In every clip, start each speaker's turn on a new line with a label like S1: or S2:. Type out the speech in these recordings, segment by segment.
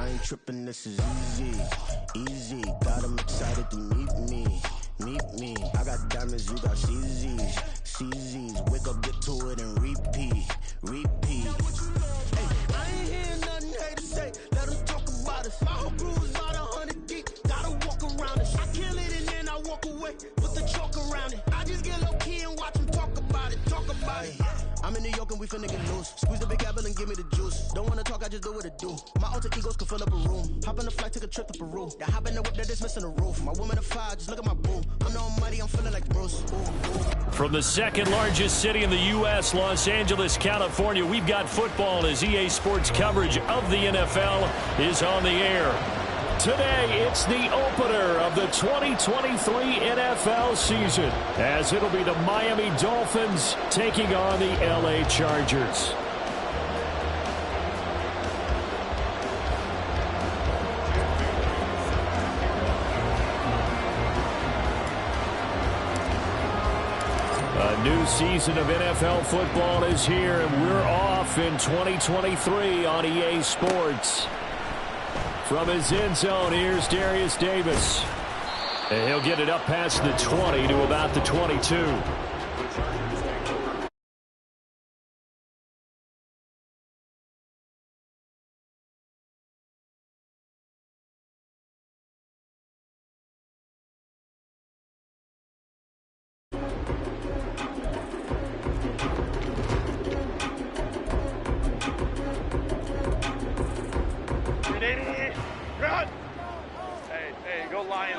S1: I ain't tripping, this is easy, easy. Got 'em excited to meet me, meet me. I got diamonds, you got CZs, CZs. Wake up, get to it, and repeat, repeat. Hey, I ain't hearing nothing hate to say. Let us talk about us. My whole crew is about 100 deep. Gotta walk around it. I kill it and then I walk away. Put the chalk around it. I just get low key and watch them talk about it. Talk about it. I'm in New York and we finna get loose. Squeeze the big apple and give me the juice. Don't wanna talk, I just do what it do. My alter egos can fill up a room. Hop on the flight, take a trip to Peru. That hop in the whip that is missing the roof. My woman of fire, just look at my boo. I'm no money, I'm feeling like Bruce. Ooh, ooh.
S2: From the second largest city in the U.S., Los Angeles, California, we've got football as EA Sports coverage of the NFL is on the air. Today, it's the opener of the 2023 NFL season, as it'll be the Miami Dolphins taking on the LA Chargers. A new season of NFL football is here, and we're off in 2023 on EA Sports. From his end zone, here's Darius Davis. And he'll get it up past the 20 to about the 22.
S3: Run! Hey, go Lion.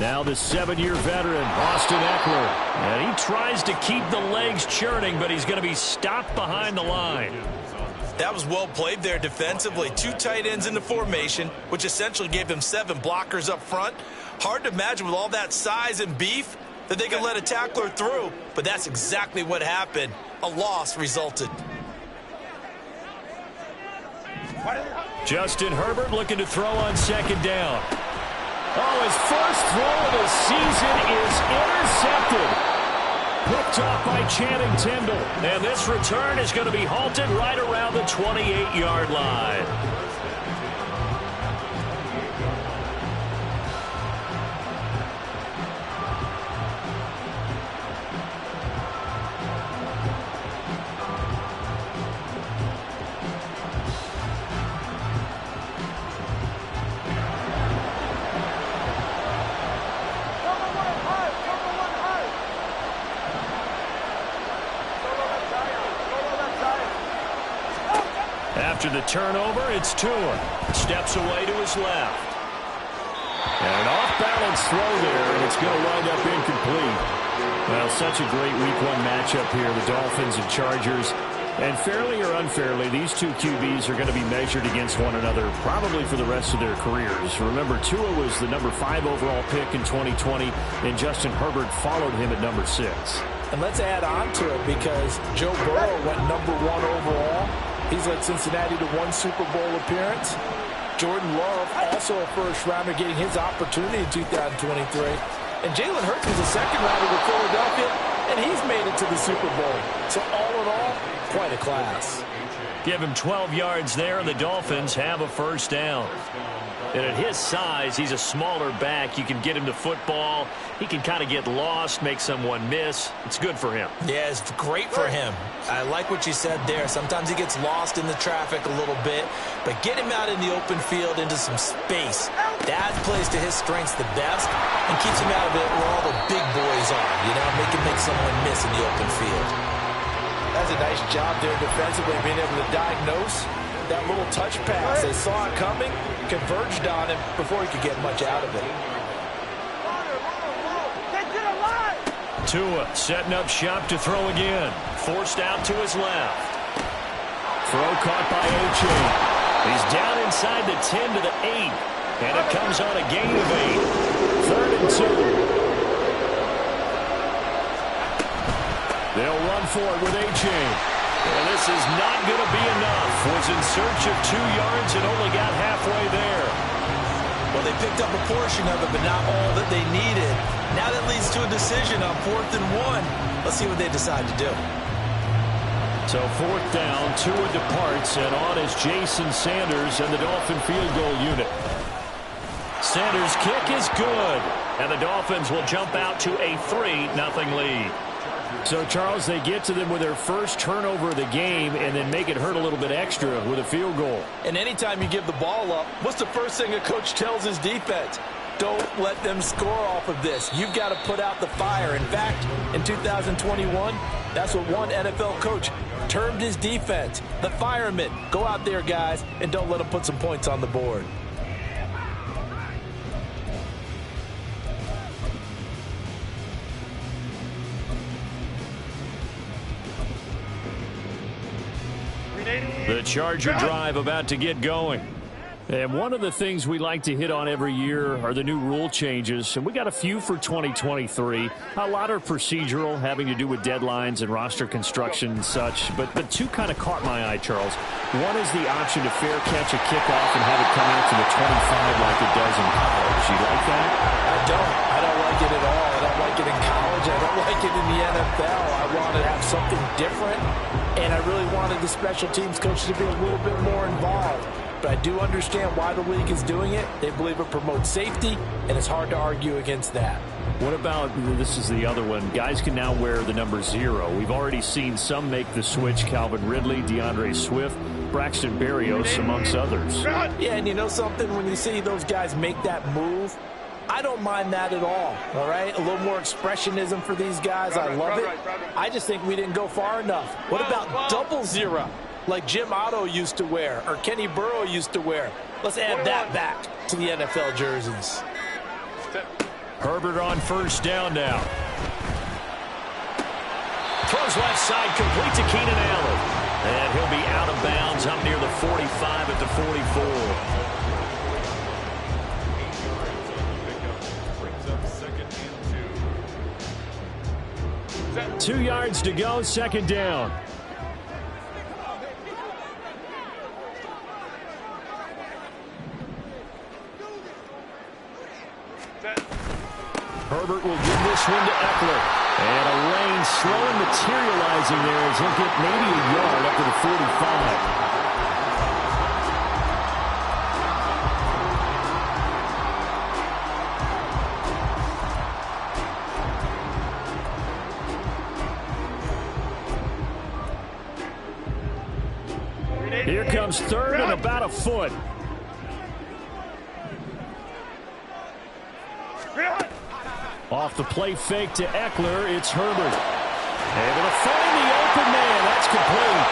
S2: Now the 7-year veteran, Austin Eckler. And he tries to keep the legs churning, but he's going to be stopped behind the line.
S4: That was well played there defensively. 2 tight ends in the formation, which essentially gave them 7 blockers up front. Hard to imagine with all that size and beef that they could let a tackler through, but that's exactly what happened. A loss resulted.
S2: Justin Herbert looking to throw on second down. Oh, his first throw of the season is intercepted. Picked off by Channing Tindall. And this return is going to be halted right around the 28-yard line. After the turnover, it's Tua. Steps away to his left. And an off-balance throw there, and it's going to wind up incomplete. Well, such a great Week 1 matchup here, the Dolphins and Chargers. And fairly or unfairly, these two QBs are going to be measured against one another probably for the rest of their careers. Remember, Tua was the number 5 overall pick in 2020, and Justin Herbert followed him at number 6.
S5: And let's add on to it because Joe Burrow went number 1 overall. He's led Cincinnati to 1 Super Bowl appearance. Jordan Love, also a first-rounder, getting his opportunity in 2023. And Jalen Hurts was a second-rounder with Philadelphia, and he's made it to the Super Bowl. So all in all, quite a class.
S2: Give him 12 yards there, and the Dolphins have a first down. And at his size, he's a smaller back. You can get him to football. He can kind of get lost, make someone miss. It's good for him.
S4: Yeah, it's great for him. I like what you said there. Sometimes he gets lost in the traffic a little bit, but get him out in the open field into some space. That plays to his strengths the best and keeps him out of it where all the big boys are, make someone miss in the open field.
S5: That's a nice job there defensively, being able to diagnose that little touch pass. They saw it coming, converged on him before he could get much out of it.
S2: Tua setting up shop to throw again. Forced out to his left. Throw caught by A-Chain. He's down inside the 10 to the 8. And it comes on a gain of 8. 3rd and 2. They'll run for it with A-Chain. And this is not going to be enough. Was in search of 2 yards and only got halfway there.
S4: Well, they picked up a portion of it, but not all that they needed. Now that leads to a decision on 4th and 1. Let's see what they decide to do.
S2: So 4th down, Tua departs, and on is Jason Sanders and the Dolphin field goal unit. Sanders' kick is good, and the Dolphins will jump out to a 3-0 lead. So, Charles, they get to them with their first turnover of the game and then make it hurt a little bit extra with a field goal.
S4: And anytime you give the ball up, what's the first thing a coach tells his defense? Don't let them score off of this. You've got to put out the fire. In fact, in 2021, that's what one NFL coach termed his defense, the firemen. Go out there, guys, and don't let them put some points on the board.
S2: The Charger drive about to get going. And one of the things we like to hit on every year are the new rule changes. And we got a few for 2023. A lot are procedural, having to do with deadlines and roster construction and such. But two kind of caught my eye, Charles. One is the option to fair catch a kickoff and have it come out to the 25 like it does in college. You like that?
S4: I don't like it at all. I don't like it in college. I don't like it in the NFL. I want to have something different. And I really wanted the special teams coach to be a little bit more involved. But I do understand why the league is doing it. They believe it promotes safety, and it's hard to argue against that.
S2: What about, this is the other one, guys can now wear the number 0. We've already seen some make the switch, Calvin Ridley, DeAndre Swift, Braxton Berrios, amongst others.
S4: Yeah, and you know something? When you see those guys make that move, I don't mind that at all right? A little more expressionism for these guys. I love it. I just think we didn't go far enough. What about double 0? Like Jim Otto used to wear or Kenny Burrow used to wear? Let's add that back to the NFL jerseys.
S2: Herbert on first down now. Throws left side, complete to Keenan Allen. And he'll be out of bounds up near the 45 at the 44. 2 yards to go, second down. Herbert will give this one to Eckler. And a rain slowly materializing there as he'll get maybe a yard up to the 45. Here comes third and about a foot. Off the play fake to Eckler, it's Herbert. Able to find the open man. That's complete.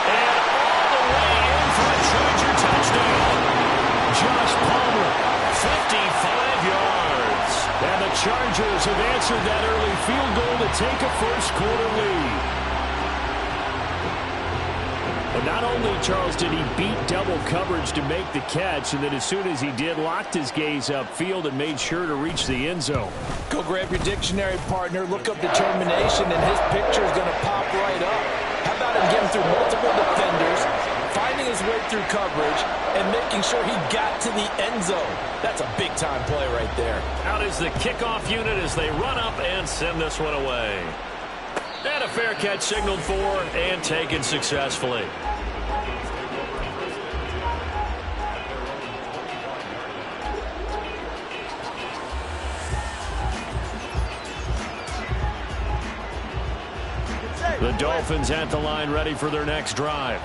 S2: And all the way in for a Charger touchdown. Josh Palmer, 55 yards. And the Chargers have answered that early field goal to take a first-quarter lead. But not only, Charles, did he beat double coverage to make the catch, and then as soon as he did, locked his gaze upfield and made sure to reach the end zone.
S4: Go grab your dictionary, partner. Look up determination, and his picture is going to pop right up. How about him getting through multiple defenders, finding his way through coverage, and making sure he got to the end zone? That's a big-time play right there.
S2: Out is the kickoff unit as they run up and send this one away. And a fair catch signaled for and taken successfully. The Dolphins at the line ready for their next drive.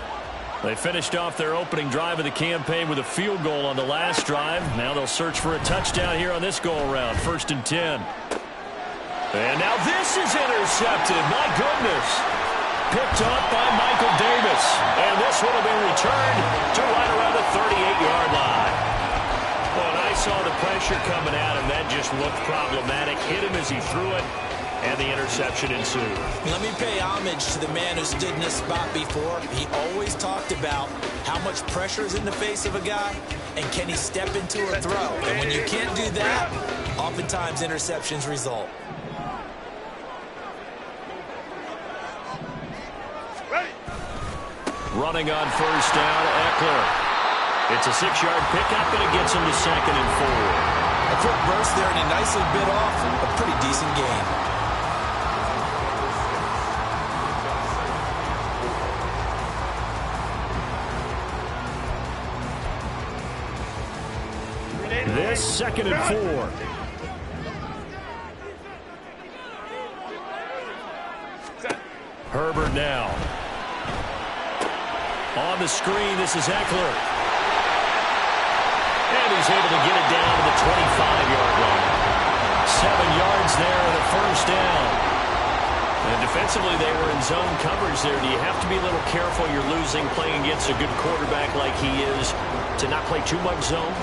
S2: They finished off their opening drive of the campaign with a field goal on the last drive. Now they'll search for a touchdown here on this go-around. 1st and 10. And now this is intercepted. My goodness. Picked up by Michael Davis. And this one will be returned to right around the 38-yard line. Well, and I saw the pressure coming at him. That just looked problematic. Hit him as he threw it. And the interception ensued.
S4: Let me pay homage to the man who stood in this spot before. He always talked about how much pressure is in the face of a guy and can he step into a throw. And when you can't do that, oftentimes interceptions result.
S2: Running on first down, Eckler. It's a 6-yard pickup, and it gets him to 2nd and 4.
S4: A quick burst there, and he nicely bit off a pretty decent gain.
S2: This 2nd and 4. Herbert now. On the screen, this is Eckler. And he's able to get it down to the 25-yard line. 7 yards there and a first down. And defensively, they were in zone coverage there. Do you have to be a little careful? You're losing playing against a good quarterback like he is to not play too much zone?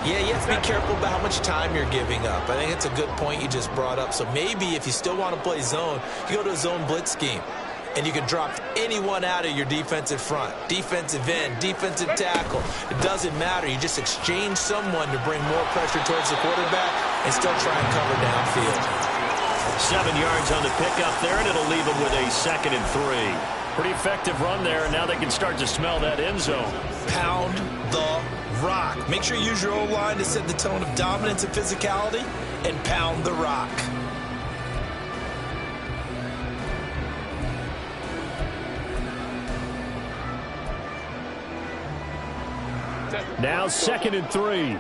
S4: Yeah, you have to be careful about how much time you're giving up. I think it's a good point you just brought up. So maybe if you still want to play zone, you go to a zone blitz scheme. And you can drop anyone out of your defensive front. Defensive end, defensive tackle. It doesn't matter. You just exchange someone to bring more pressure towards the quarterback and still try and cover downfield.
S2: 7 yards on the pickup there, and it'll leave them with a 2nd and 3. Pretty effective run there, and now they can start to smell that end zone.
S4: Pound the rock. Make sure you use your O-line to set the tone of dominance and physicality, and pound the rock.
S2: Now 2nd and 3.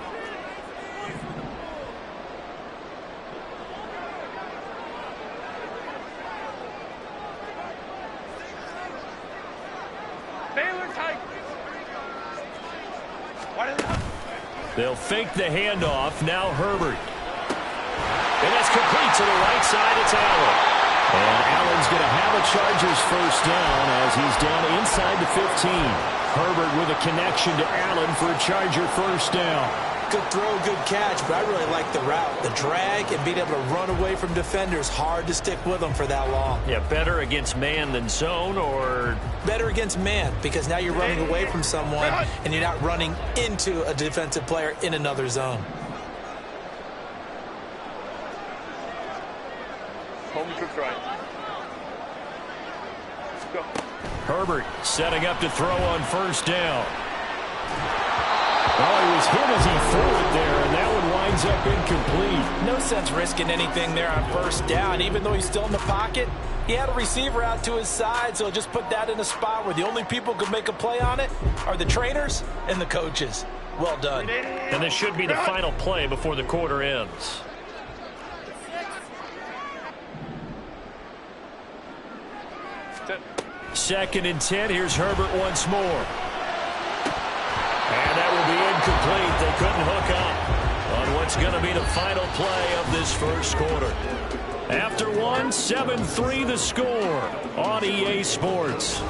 S2: They'll fake the handoff. Now Herbert. And that's complete to the right side. It's Allen. And Allen's going to have a Chargers first down as he's down inside the 15. Herbert with a connection to Allen for a Charger first down.
S4: Good throw, good catch, but I really like the route. The drag and being able to run away from defenders, hard to stick with them for that long.
S2: Yeah, better against man than zone, or?
S4: Better against man, because now you're running away from someone and you're not running into a defensive player in another zone.
S3: Home cooked right. Go.
S2: Herbert setting up to throw on first down. Oh, he was hit as he threw it there, and that one winds up incomplete.
S5: No sense risking anything there on first down. Even though he's still in the pocket, he had a receiver out to his side, so just put that in a spot where the only people who could make a play on it are the trainers and the coaches. Well done.
S2: And this should be the final play before the quarter ends. Second and 10. Here's Herbert once more. And that will be incomplete. They couldn't hook up on what's going to be the final play of this first quarter. After one, 7-3 the score on EA Sports.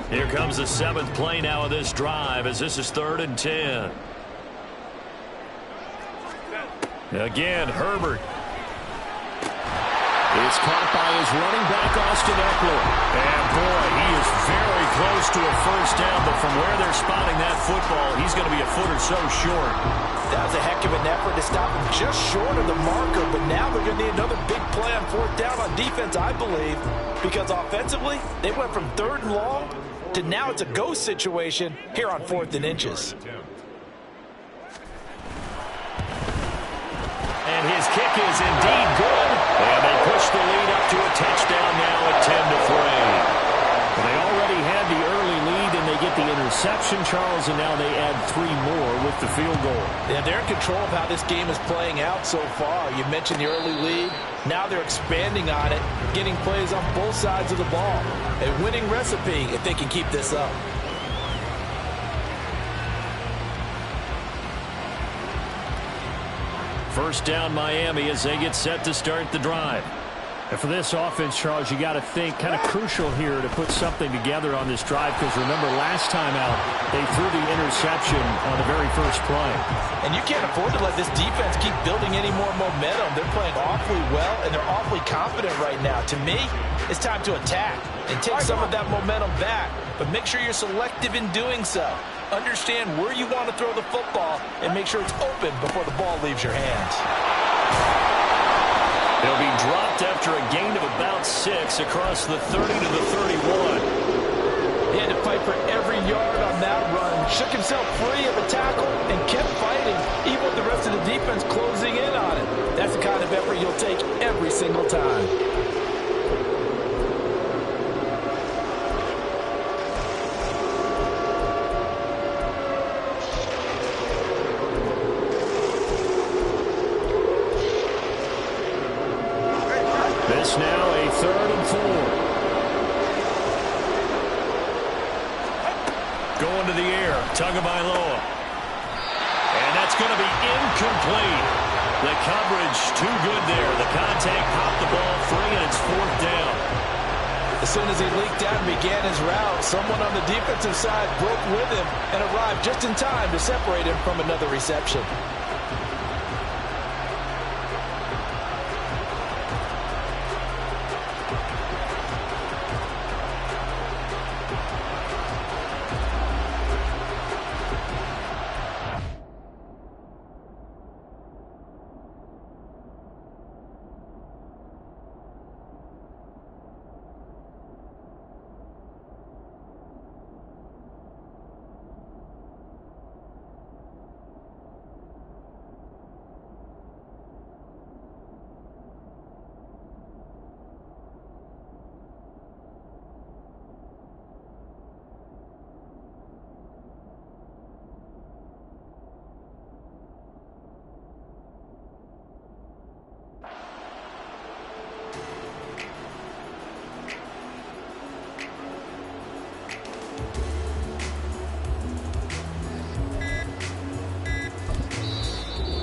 S2: Here comes the 7th play now of this drive as this is 3rd and 10. Again, Herbert. It's caught by his running back, Austin Eckler. And boy, he is very close to a first down, but from where they're spotting that football, he's going to be a foot or so short.
S5: That was a heck of an effort to stop him just short of the marker, but now they're going to need another big play on 4th down on defense, I believe, because offensively, they went from 3rd and long to now it's a go situation here on 4th and inches.
S2: And his kick is indeed good. And they push the lead up to a touchdown now at 10-3. Well, they already had the early lead, and they get the interception, Charles, and now they add 3 more with the field goal.
S5: Yeah, they're in control of how this game is playing out so far. You mentioned the early lead. Now they're expanding on it, getting plays on both sides of the ball. A winning recipe if they can keep this up.
S2: First down Miami as they get set to start the drive. And for this offense, Charles, you got to think kind of crucial here to put something together on this drive, because remember last time out they threw the interception on the very first play.
S5: And you can't afford to let this defense keep building any more momentum. They're playing awfully well, and they're awfully confident right now. To me, it's time to attack and take some of that momentum back
S4: but make sure you're selective in doing so. Understand where you want to throw the football and make sure it's open before the ball leaves your hands.
S2: He'll be dropped after a gain of about 6 across the 30 to the 31.
S5: He had to fight for every yard on that run. Shook himself free of a tackle and kept fighting, even with the rest of the defense closing in on it. That's the kind of effort you'll take every single time.
S2: This now a 3rd and 4. Going to the air, Tagovailoa. And that's going to be incomplete. The coverage too good there. The contact popped the ball free, and it's 4th down.
S4: As soon as he leaked out and began his route, someone on the defensive side broke with him and arrived just in time to separate him from another reception.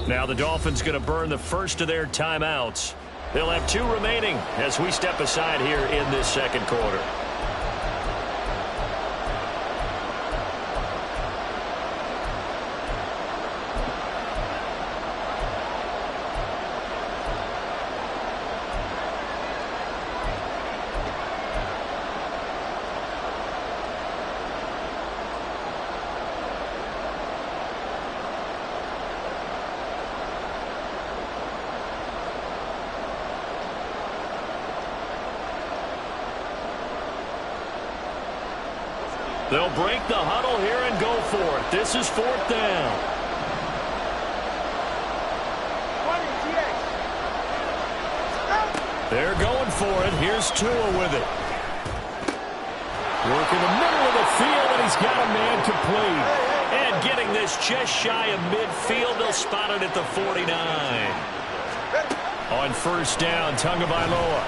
S2: Now the Dolphins going to burn the first of their timeouts. They'll have 2 remaining as we step aside here in this second quarter. They'll break the huddle here and go for it. This is 4th down. They're going for it. Here's Tua with it. Work in the middle of the field, and he's got a man complete. And getting this just shy of midfield, they'll spot it at the 49. On 1st down, Tagovailoa.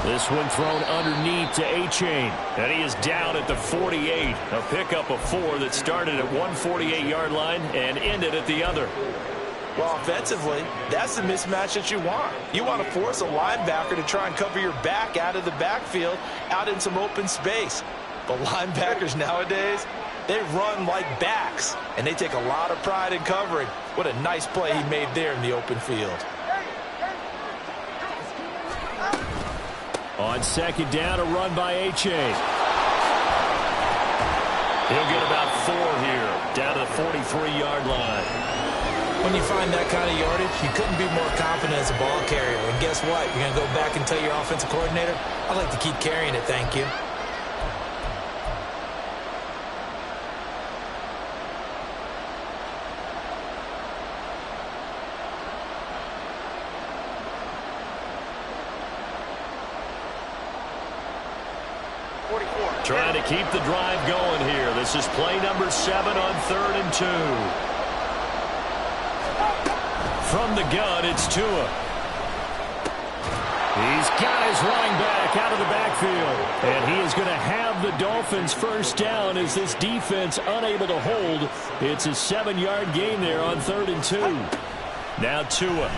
S2: This one thrown underneath to A-Chain. And he is down at the 48. A pickup of 4 that started at one 48-yard line and ended at the other.
S4: Well, offensively, that's the mismatch that you want. You want to force a linebacker to try and cover your back out of the backfield, out in some open space. But linebackers nowadays, they run like backs, and they take a lot of pride in covering. What a nice play he made there in the open field.
S2: On 2nd down, a run by A-Chain. He'll get about 4 here, down to the 43-yard line.
S4: When you find that kind of yardage, you couldn't be more confident as a ball carrier. And guess what? You're going to go back and tell your offensive coordinator, I'd like to keep carrying it, thank you.
S2: Trying to keep the drive going here. This is play number 7 on 3rd and 2. From the gun, it's Tua. He's got his running back out of the backfield. And he is going to have the Dolphins' 1st down as this defense unable to hold. It's a 7-yard gain there on 3rd and 2. Now Tua.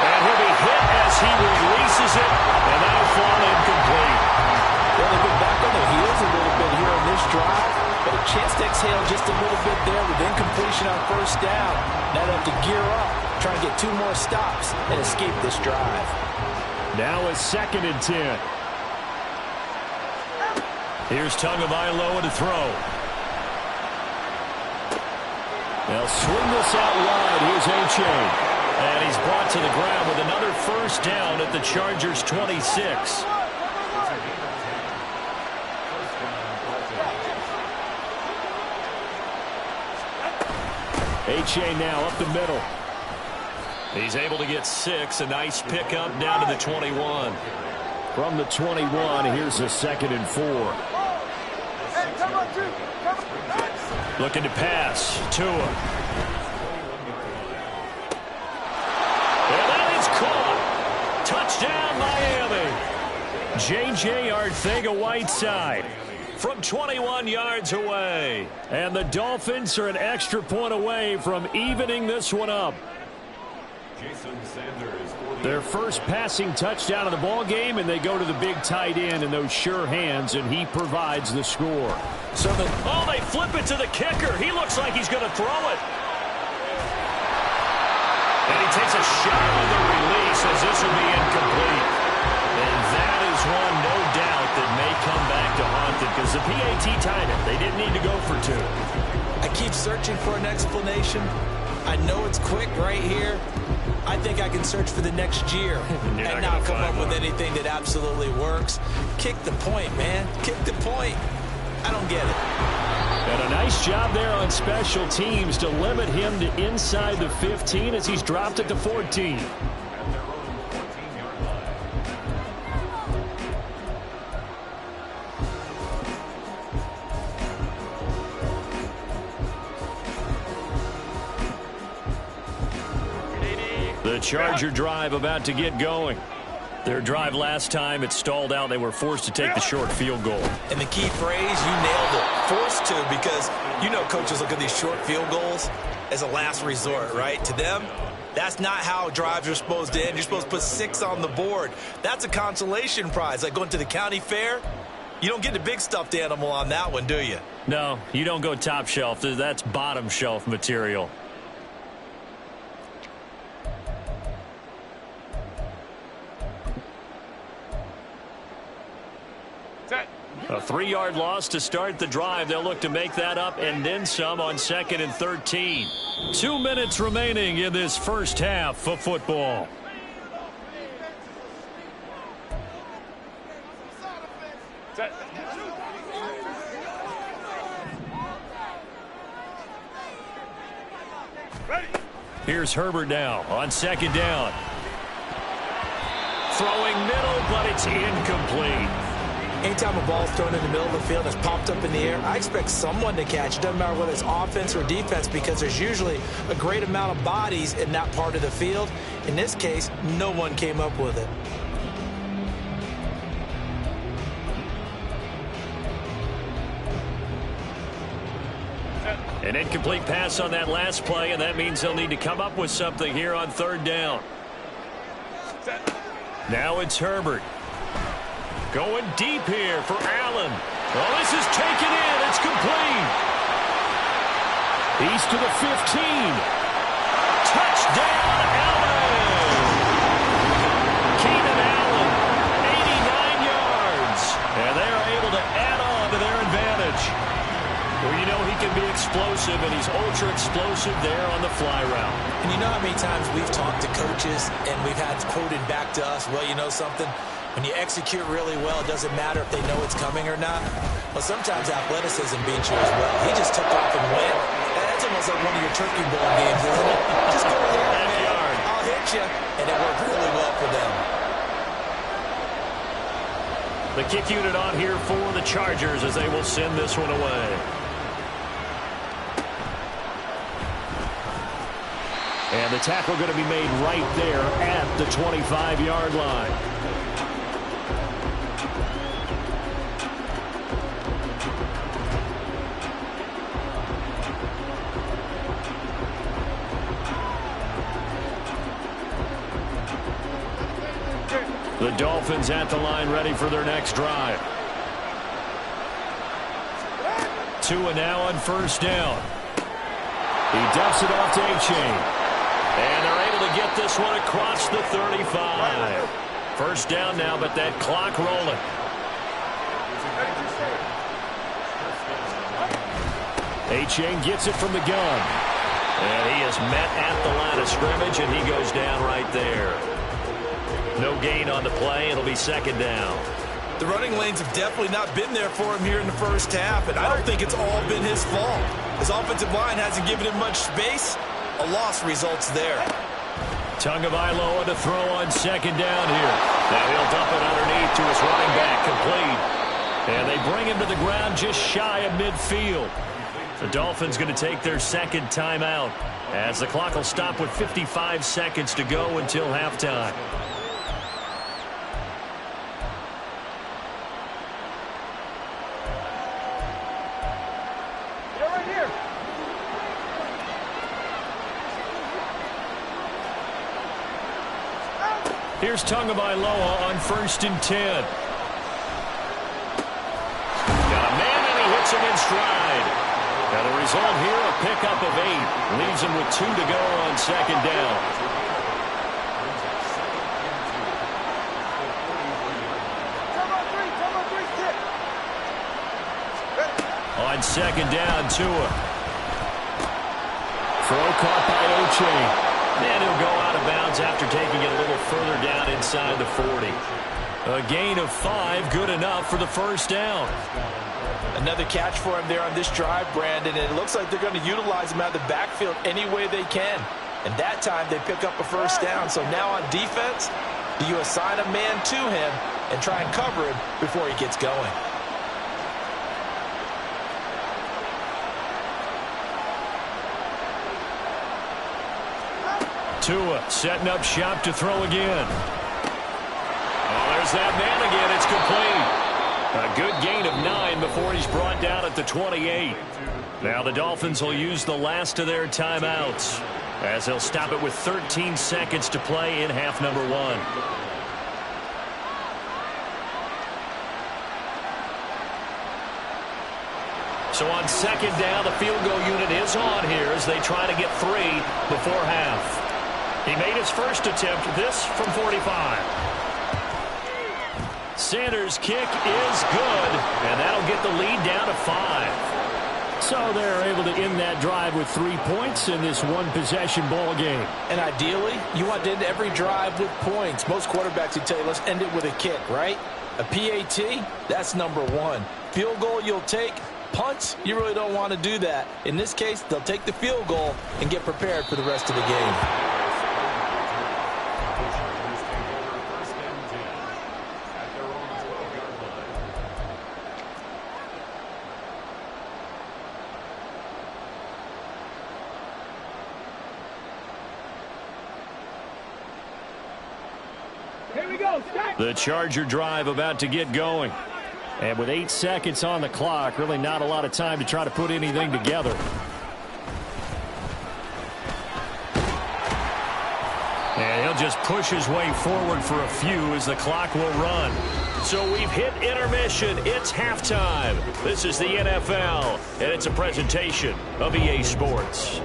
S2: And he'll be hit as he releases it. And that'll fall incomplete.
S4: Well, they've been back on their heels a little bit here on this drive, but a chance to exhale just a little bit there with incompletion on 1st down. Now they have to gear up, try and get 2 more stops and escape this drive.
S2: Now a 2nd and 10. Here's Tagovailoa to throw. They'll swing this out wide. Here's A-Chain. And he's brought to the ground with another first down at the Chargers' 26. A-Chain now up the middle. He's able to get 6. A nice pickup down to the 21. From the 21, here's a 2nd and 4. Looking to pass. Tua. And that is caught. Touchdown, Miami. J.J. Arcega-Whiteside from 21 yards away. And the Dolphins are an extra point away from evening this one up. Their first passing touchdown of the ball game, and they go to the big tight end in those sure hands, and he provides the score. Oh, they flip it to the kicker. He looks like he's going to throw it. And he takes a shot on the release as this will be incomplete. And that is one, no doubt, that may come back to haunt them because the PAT tied it. They didn't need to go for 2.
S4: I keep searching for an explanation. I know it's quick right here. I think I can search for the next year and not come up with anything that absolutely works. Kick the point, man. Kick the point. I don't get it.
S2: And a nice job there on special teams to limit him to inside the 15 as he's dropped at the 14. The Charger drive about to get going. Their drive last time, it stalled out. They were forced to take the short field goal.
S4: And the key phrase, you nailed it. Forced to, because you know coaches look at these short field goals as a last resort, right? To them, that's not how drives are supposed to end. You're supposed to put 6 on the board. That's a consolation prize. Like going to the county fair, you don't get the big stuffed animal on that one, do you?
S2: No, you don't go top shelf. That's bottom shelf material. A 3-yard loss to start the drive. They'll look to make that up and then some on 2nd and 13. 2 minutes remaining in this first half of football. Here's Herbert now on 2nd down. Throwing middle, but it's incomplete.
S4: Anytime a ball's thrown in the middle of the field and it's popped up in the air, I expect someone to catch. It doesn't matter whether it's offense or defense because there's usually a great amount of bodies in that part of the field. In this case, no one came up with it.
S2: An incomplete pass on that last play, and that means they'll need to come up with something here on 3rd down. Now it's Herbert. Going deep here for Allen. Well, this is taken in. It's complete. He's to the 15. Touchdown, Allen. Keenan Allen, 89 yards. And they are able to add on to their advantage. Well, you know he can be explosive, and he's ultra-explosive there on the fly route.
S4: And you know how many times we've talked to coaches and we've had quoted back to us, well, you know something? When you execute really well, it doesn't matter if they know it's coming or not. Well, sometimes athleticism beats you as well. He just took off and went. That's almost like one of your turkey bowl games, isn't it? Just go here, man. I'll hit you. And it worked really well for them.
S2: The kick unit on here for the Chargers as they will send this one away. And the tackle going to be made right there at the 25-yard line. The Dolphins at the line ready for their next drive. Tua now on 1st down. He dumps it off to A-Chain. And they're able to get this one across the 35. 1st down now, but that clock rolling. A-Chain gets it from the gun. And he is met at the line of scrimmage, and he goes down right there. No gain on the play. It'll be second down.
S4: The running lanes have definitely not been there for him here in the first half, and I don't think it's all been his fault. His offensive line hasn't given him much space. A loss results there.
S2: Tagovailoa to throw on second down here. Now he'll dump it underneath to his running back, complete. And they bring him to the ground just shy of midfield. The Dolphins going to take their second timeout as the clock will stop with 55 seconds to go until halftime. Here's Tagovailoa on 1st and 10. Got a man, and he hits him in stride. Now the result here, a pickup of 8. Leaves him with 2 to go on second down. On second down, Tua. Throw caught by O'Chain. And he'll go out of bounds after taking it a little further down inside the 40. A gain of 5, good enough for the first down.
S5: Another catch for him there on this drive, Brandon, and it looks like they're going to utilize him out of the backfield any way they can. And that time they pick up a first down. So now on defense, do you assign a man to him and try and cover him before he gets going?
S2: Tua setting up shop to throw again. Oh, there's that man again. It's complete. A good gain of 9 before he's brought down at the 28. Now the Dolphins will use the last of their timeouts as they'll stop it with 13 seconds to play in half number 1. So on second down, the field goal unit is on here as they try to get 3 before half. He made his first attempt, this from 45. Sanders' kick is good, and that'll get the lead down to 5. So they're able to end that drive with 3 points in this one-possession ball game.
S5: And ideally, you want to end every drive with points. Most quarterbacks would tell you, let's end it with a kick, right? A PAT, that's number 1. Field goal you'll take. Punts, you really don't want to do that. In this case, they'll take the field goal and get prepared for the rest of the game.
S2: The Charger drive about to get going. And with 8 seconds on the clock, really not a lot of time to try to put anything together. And he'll just push his way forward for a few as the clock will run. So we've hit intermission. It's halftime. This is the NFL, and it's a presentation of EA Sports.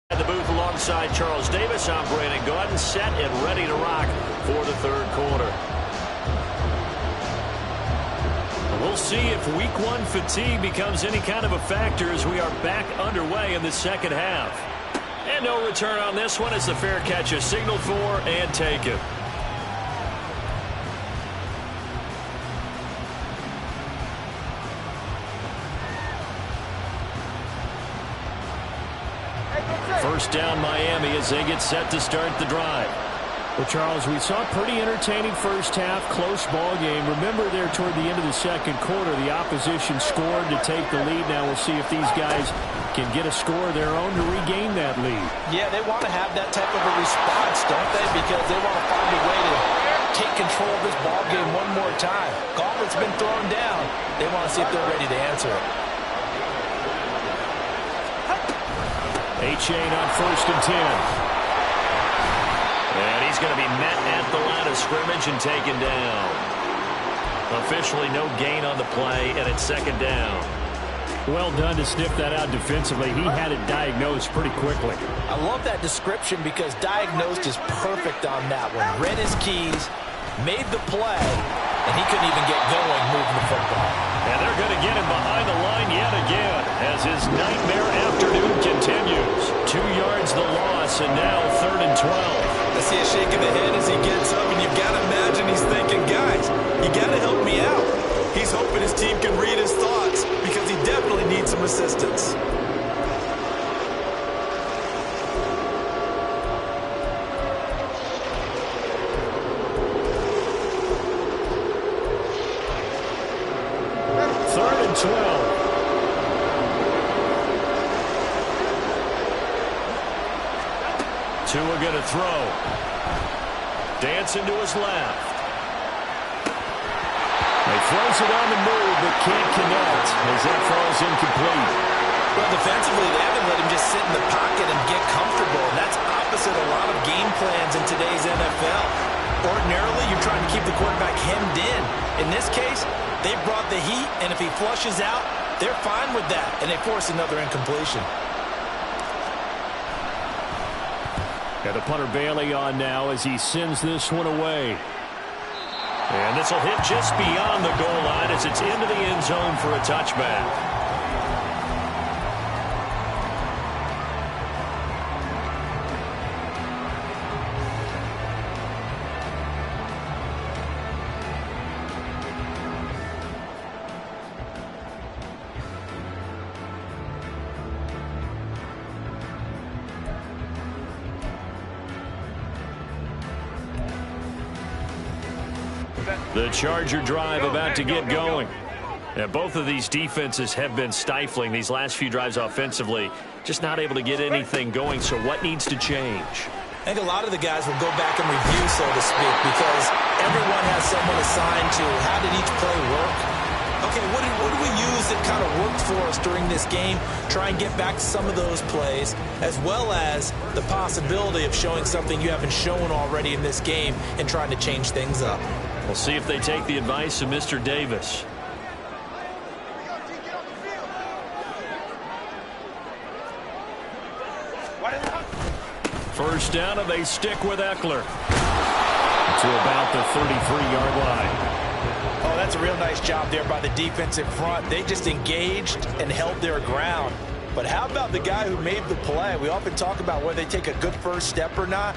S2: The booth alongside Charles Davis. I'm Brandon Gaudin, set and ready to rock for the third quarter. We'll see if week 1 fatigue becomes any kind of a factor as we are back underway in the second half. And no return on this one as the fair catch is signaled for and taken. First down Miami as they get set to start the drive. Well, Charles, we saw a pretty entertaining first half, close ball game. Remember there toward the end of the second quarter, the opposition scored to take the lead. Now we'll see if these guys can get a score of their own to regain that lead.
S5: Yeah, they want to have that type of a response, don't they? Because they want to find a way to take control of this ball game one more time. Gauntlet's been thrown down. They want to see if they're ready to answer it.
S2: A-Chain on 1st and 10. And He's going to be met at the line of scrimmage and taken down. Officially no gain on the play, and it's second down.
S6: Well done to sniff that out defensively. He had it diagnosed pretty quickly.
S5: I love that description because diagnosed is perfect on that one. Read his keys, made the play, and he couldn't even get going moving the football.
S2: And they're going to get him behind the line yet again as his nightmare afternoon continues. 2 yards the loss, and now 3rd and 12.
S4: I see a shake of the head as he gets up, and you've got to imagine he's thinking, guys, you got to help me out. He's hoping his team can read his thoughts because he definitely needs some assistance.
S2: Third and 12. Tua going to throw. Dancing to his left. He throws it on the move, but can't connect as that falls incomplete.
S4: Well, defensively, they haven't let him just sit in the pocket and get comfortable. And that's opposite a lot of game plans in today's NFL. Ordinarily, you're trying to keep the quarterback hemmed in. In this case, they brought the heat, and if he flushes out, they're fine with that, and they force another incompletion.
S2: And the punter Bailey on now as he sends this one away. And this will hit just beyond the goal line as it's into the end zone for a touchback. The Charger drive about to get going. And both of these defenses have been stifling these last few drives offensively. Just not able to get anything going, so what needs to change?
S4: I think a lot of the guys will go back and review, so to speak, because everyone has someone assigned to how did each play work. Okay, what do we use that kind of worked for us during this game? Try and get back to some of those plays, as well as the possibility of showing something you haven't shown already in this game and trying to change things up.
S2: We'll see if they take the advice of Mr. Davis. First down, and they stick with Eckler to about the 33-yard line.
S5: Oh, that's a real nice job there by the defense in front. They just engaged and held their ground. But how about the guy who made the play? We often talk about whether they take a good first step or not.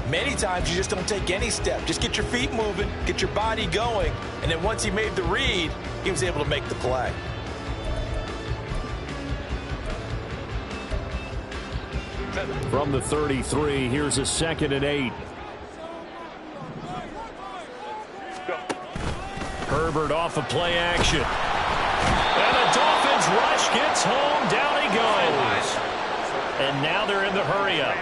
S5: Many times you just don't take any step. Just get your feet moving, get your body going, and then once he made the read, he was able to make the play.
S2: From the 33, here's a 2nd and 8. Herbert off of play action. And the Dolphins rush gets home. Down he goes. And now they're in the hurry-up.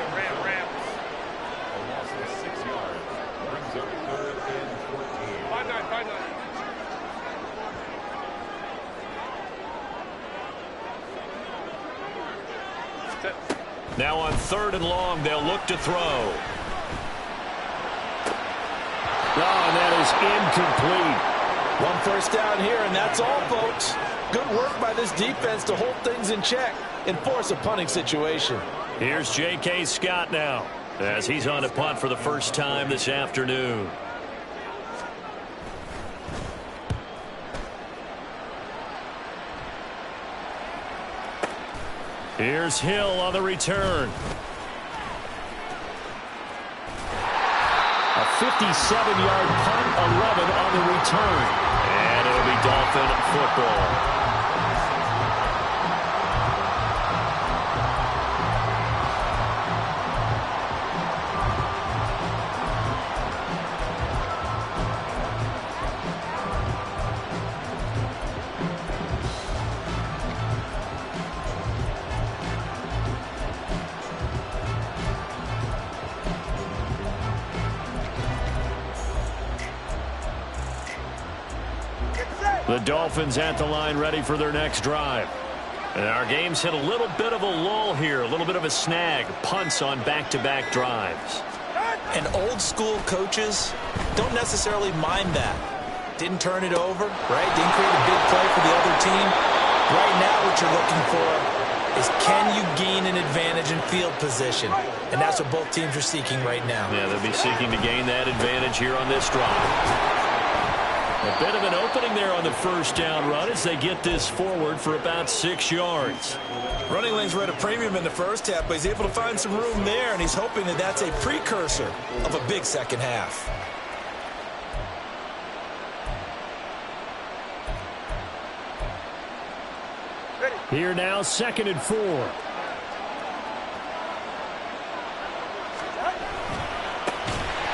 S2: Now on 3rd and long, they'll look to throw. Oh, and that is incomplete.
S5: One first down here, and that's all, folks. Good work by this defense to hold things in check and force a punting situation.
S2: Here's J.K. Scott now as he's on a punt for the first time this afternoon. Here's Hill on the return. A 57-yard punt, 11 on the return. And it'll be Dolphin football. The Dolphins at the line ready for their next drive. And our game's hit a little bit of a lull here, a little bit of a snag. Punts on back-to-back drives.
S4: And old-school coaches don't necessarily mind that. Didn't turn it over, right? Didn't create a big play for the other team. Right now what you're looking for is, can you gain an advantage in field position? And that's what both teams are seeking right now.
S2: Yeah, they'll be seeking to gain that advantage here on this drive. A bit of an opening there on the first down run as they get this forward for about 6 yards.
S4: Running lanes were at a premium in the first half, but he's able to find some room there, and he's hoping that that's a precursor of a big second half.
S6: Here now, 2nd and 4.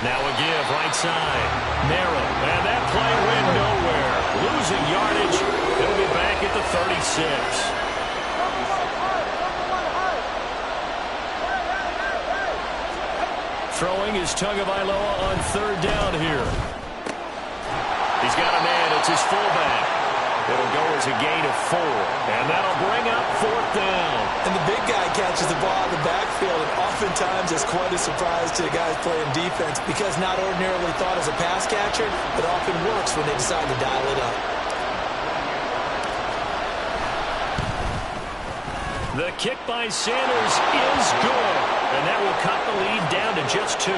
S2: Now a give, right side. Narrow. And that play went nowhere. Losing yardage. It'll be back at the 36. Throwing is Tagovailoa on 3rd down here. He's got a man. It's his fullback. It'll go as a gain of 4. And that'll bring up 4th down.
S4: And the big guy catches the ball in the backfield, and oftentimes it's quite a surprise to the guys playing defense, because not ordinarily thought as a pass catcher, it often works when they decide to dial it up.
S2: The kick by Sanders is good. And that will cut the lead down to just 2.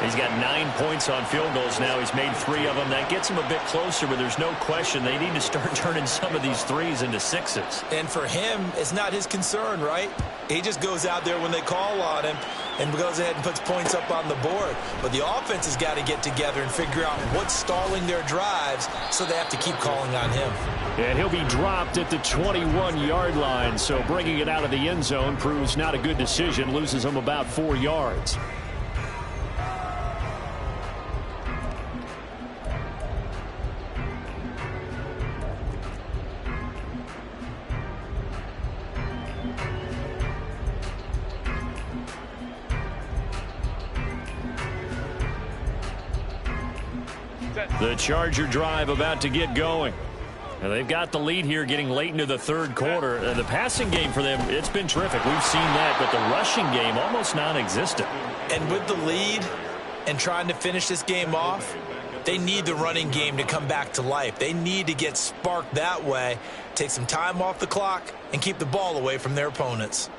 S2: He's got 9 points on field goals now. He's made 3 of them. That gets him a bit closer, but there's no question they need to start turning some of these 3s into 6s.
S4: And for him, it's not his concern, right? He just goes out there when they call on him and goes ahead and puts points up on the board. But the offense has got to get together and figure out what's stalling their drives, so they have to keep calling on him.
S6: And he'll be dropped at the 21-yard line, so bringing it out of the end zone proves not a good decision. Loses him about 4 yards. The Charger drive about to get going. And they've got the lead here getting late into the 3rd quarter. The passing game for them, it's been terrific. We've seen that, but the rushing game almost non-existent.
S4: And with the lead and trying to finish this game off, they need the running game to come back to life. They need to get sparked that way, take some time off the clock, and keep the ball away from their opponents.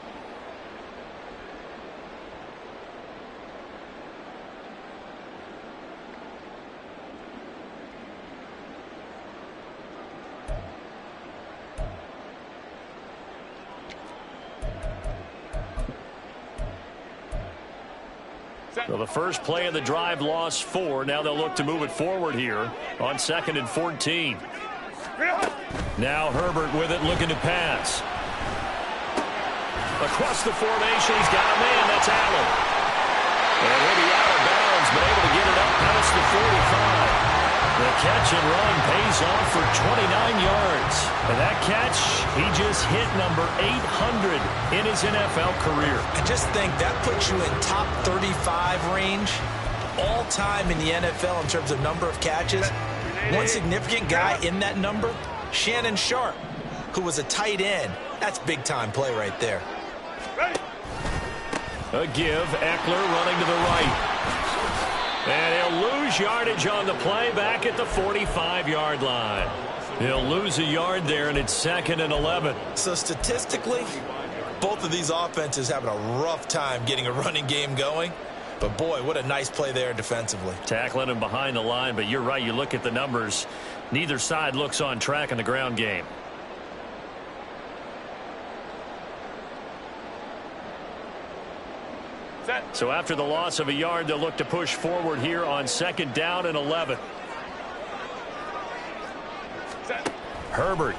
S2: So the first play of the drive lost 4. Now they'll look to move it forward here on 2nd and 14. Now Herbert with it, looking to pass. Across the formation, he's got a man. That's Allen. And he'll be out of bounds, but able to get it up past the 45. The catch and run pays off for 29 yards. And that catch, he just hit number 800 in his NFL career.
S4: I just think that puts you in top 35 range all time in the NFL in terms of number of catches. One significant guy in that number, Shannon Sharp, who was a tight end. That's big-time play right there.
S2: A give, Eckler running to the right. And he'll lose yardage on the play back at the 45-yard line. He'll lose a yard there, and it's 2nd and 11.
S4: So statistically, both of these offenses having a rough time getting a running game going. But, boy, what a nice play there defensively.
S2: Tackling him behind the line, but you're right. You look at the numbers. Neither side looks on track in the ground game. So after the loss of a yard, they'll look to push forward here on 2nd down and 11. Herbert.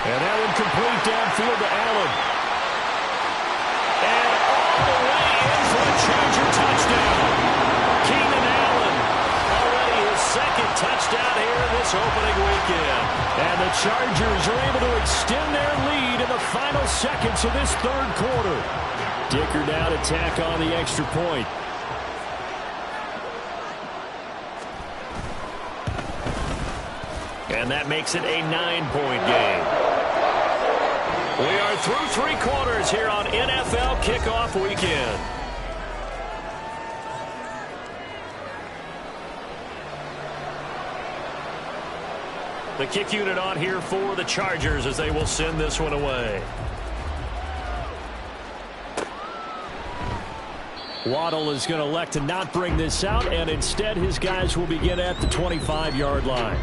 S2: And that one complete downfield to Allen. And all the way in for a Charger touchdown. Keenan Allen, already his 2nd touchdown here in this opening weekend. And the Chargers are able to extend their lead in the final seconds of this 3rd quarter. Dicker now to tack on the extra point. And that makes it a 9-point game. We are through 3 quarters here on NFL Kickoff Weekend. The kick unit on here for the Chargers as they will send this one away. Waddle is going to elect to not bring this out, and instead his guys will begin at the 25-yard line.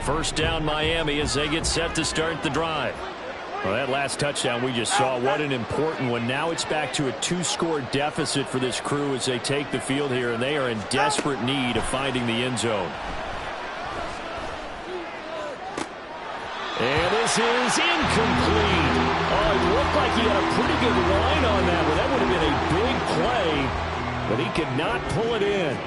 S2: First down Miami as they get set to start the drive. Well, that last touchdown we just saw, what an important one. Now it's back to a 2-score deficit for this crew as they take the field here, and they are in desperate need of finding the end zone. And this is incomplete. Oh, it looked like he had a pretty good line on that one. That would have been a big play, but he could not pull it in.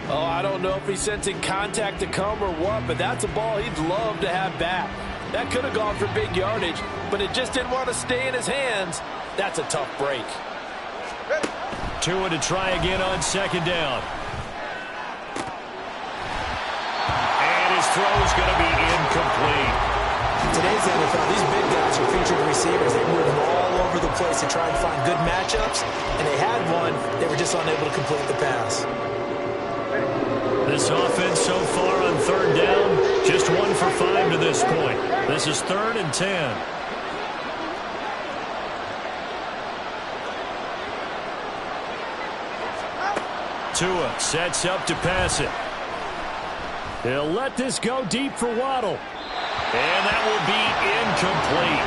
S5: Oh, I don't know if he's sensing contact to come or what, but that's a ball he'd love to have back. That could have gone for big yardage, but it just didn't want to stay in his hands. That's a tough break.
S2: Tua to try again on second down. And his throw is going to be incomplete.
S4: Today's NFL, these big guys are featured receivers. They move them all over the place to try and find good matchups, and they had one. They were just unable to complete the pass.
S2: This offense so far on third down, just 1 for 5 to this point. This is 3rd and 10. Tua sets up to pass it. He'll let this go deep for Waddle. And that will be incomplete.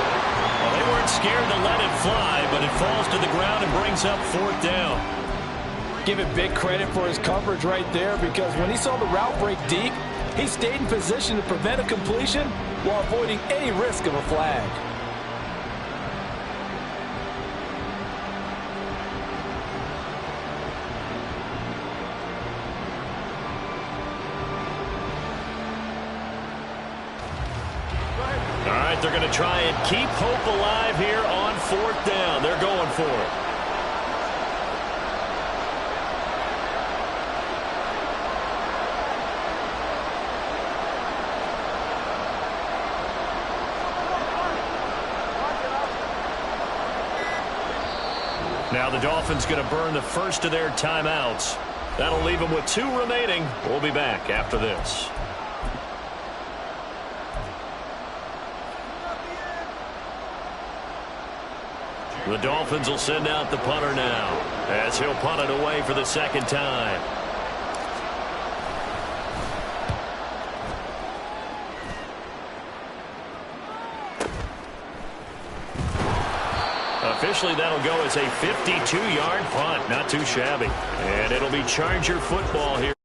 S2: Well, they weren't scared to let it fly, but it falls to the ground and brings up 4th down.
S5: Give it big credit for his coverage right there, because when he saw the route break deep, he stayed in position to prevent a completion while avoiding any risk of a flag.
S2: All right, they're going to try and keep hope alive here on 4th down. They're going for it. Now the Dolphins going to burn the first of their timeouts. That'll leave them with 2 remaining. We'll be back after this. The Dolphins will send out the punter now as he'll punt it away for the 2nd time. Officially, that'll go as a 52-yard punt. Not too shabby. And it'll be Charger football here.